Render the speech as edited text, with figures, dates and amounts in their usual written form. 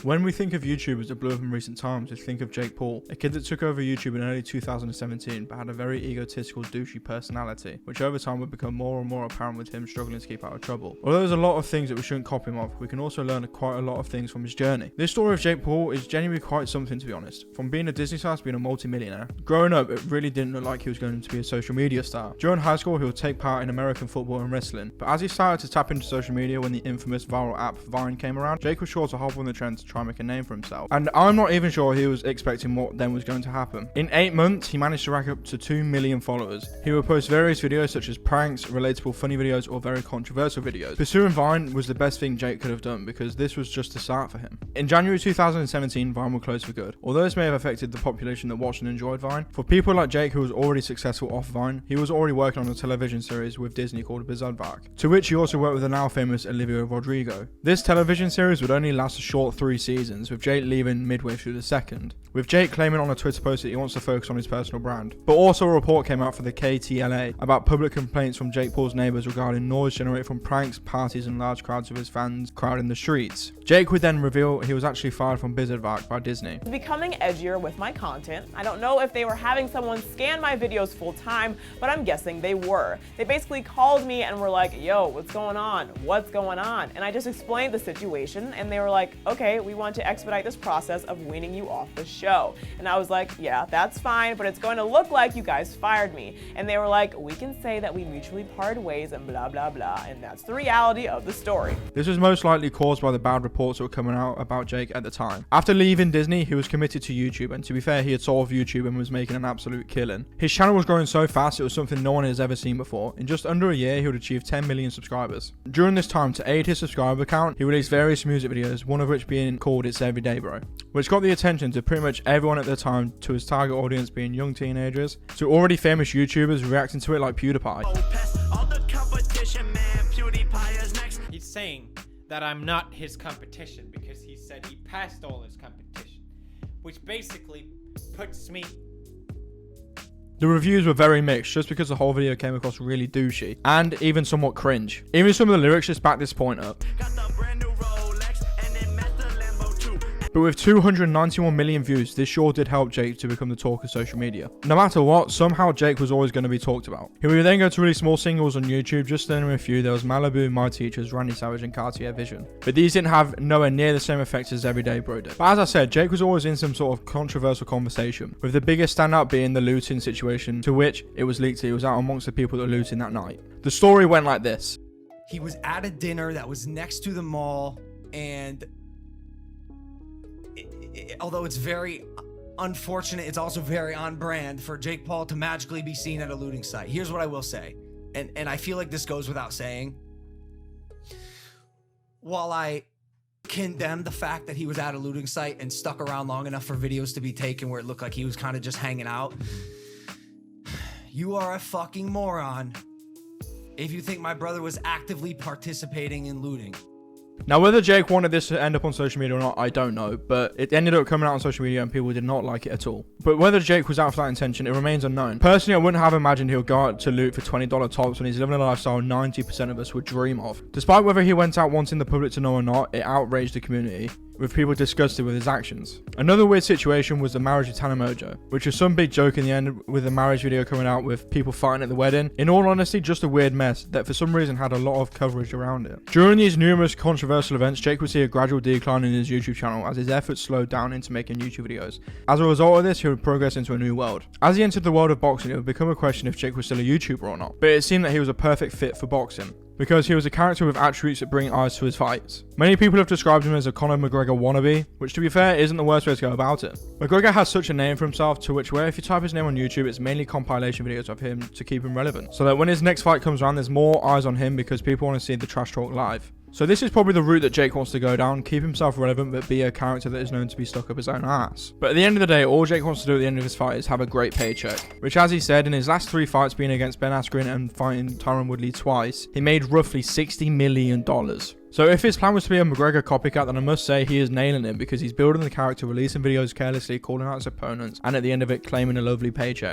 When we think of YouTubers that blew up in recent times, we think of Jake Paul, a kid that took over YouTube in early 2017 but had a very egotistical, douchey personality, which over time would become more and more apparent with him struggling to keep out of trouble. Although there's a lot of things that we shouldn't copy him of, we can also learn quite a lot of things from his journey. This story of Jake Paul is genuinely quite something, to be honest. From being a Disney star to being a multi-millionaire. Growing up, it really didn't look like he was going to be a social media star. During high school, he would take part in American football and wrestling, but as he started to tap into social media when the infamous viral app Vine came around, Jake was sure to hop on the trend to try and make a name for himself. And I'm not even sure he was expecting what then was going to happen. In 8 months, he managed to rack up to 2 million followers. He would post various videos such as pranks, relatable funny videos, or very controversial videos. Pursuing Vine was the best thing Jake could have done because this was just a start for him. In January 2017, Vine would close for good. Although this may have affected the population that watched and enjoyed Vine, for people like Jake who was already successful off Vine, he was already working on a television series with Disney called Berserk, to which he also worked with the now famous Olivia Rodrigo. This television series would only last a short 3 seasons, with Jake leaving midway through the second, with Jake claiming on a Twitter post that he wants to focus on his personal brand. But also a report came out for the KTLA about public complaints from Jake Paul's neighbours regarding noise generated from pranks, parties and large crowds of his fans crowding the streets. Jake would then reveal he was actually fired from Berserk by Disney. Becoming edgier with my content. I don't know if they were having someone scan my videos full time, but I'm guessing they were. They basically called me and were like, yo, what's going on? What's going on? And I just explained the situation and they were like, okay, we want to expedite this process of weaning you off the show. And I was like, yeah, that's fine, but it's going to look like you guys fired me. And they were like, we can say that we mutually parted ways and blah, blah, blah. And that's the reality of the story. This was most likely caused by the bad reports that were coming out about Jake at the time. After leaving Disney, he was committed to YouTube, and to be fair, he had solved YouTube and was making an absolute killing. His channel was growing so fast, it was something no one has ever seen before. In just under a year, he would achieve 10 million subscribers. During this time, to aid his subscriber count, he released various music videos, one of which being called It's Everyday Bro, which got the attention to pretty much everyone at the time, to his target audience being young teenagers, to already famous YouTubers reacting to it like PewDiePie. He's saying that I'm not his competition because he said he passed all his competition, which basically puts me... The reviews were very mixed just because the whole video came across really douchey and even somewhat cringe. Even some of the lyrics just back this point up. But with 291 million views, this sure did help Jake to become the talk of social media. No matter what, somehow Jake was always going to be talked about. He would then go to release more singles on YouTube. Just to name a few, there was Malibu, My Teachers, Randy Savage and Cartier Vision. But these didn't have nowhere near the same effect as Everyday Bro did. But as I said, Jake was always in some sort of controversial conversation, with the biggest standout being the looting situation, to which it was leaked that he was out amongst the people that were looting that night. The story went like this. He was at a dinner that was next to the mall, and although it's very unfortunate, it's also very on brand for Jake Paul to magically be seen at a looting site. Here's what I will say, and I feel like this goes without saying. While I condemn the fact that he was at a looting site and stuck around long enough for videos to be taken where it looked like he was kind of just hanging out, you are a fucking moron if you think my brother was actively participating in looting. Now, whether Jake wanted this to end up on social media or not, I don't know, but it ended up coming out on social media and people did not like it at all. But whether Jake was out for that intention, it remains unknown. Personally, I wouldn't have imagined he would go out to loot for $20 tops when he's living a lifestyle 90% of us would dream of. Despite whether he went out wanting the public to know or not, it outraged the community, with people disgusted with his actions. Another weird situation was the marriage of Tana Mongeau, which was some big joke in the end with the marriage video coming out with people fighting at the wedding. In all honesty, just a weird mess that for some reason had a lot of coverage around it. During these numerous controversial events, Jake would see a gradual decline in his YouTube channel as his efforts slowed down into making YouTube videos. As a result of this, he would progress into a new world. As he entered the world of boxing, it would become a question if Jake was still a YouTuber or not, but it seemed that he was a perfect fit for boxing, because he was a character with attributes that bring eyes to his fights. Many people have described him as a Conor McGregor wannabe, which to be fair isn't the worst way to go about it. McGregor has such a name for himself, to which where if you type his name on YouTube, it's mainly compilation videos of him to keep him relevant, so that when his next fight comes around, there's more eyes on him because people want to see the trash talk live. So this is probably the route that Jake wants to go down, keep himself relevant but be a character that is known to be stuck up his own ass. But at the end of the day, all Jake wants to do at the end of his fight is have a great paycheck, which as he said, in his last 3 fights being against Ben Askren and fighting Tyron Woodley twice, he made roughly $60 million. So if his plan was to be a McGregor copycat, then I must say he is nailing it because he's building the character, releasing videos carelessly, calling out his opponents, and at the end of it claiming a lovely paycheck.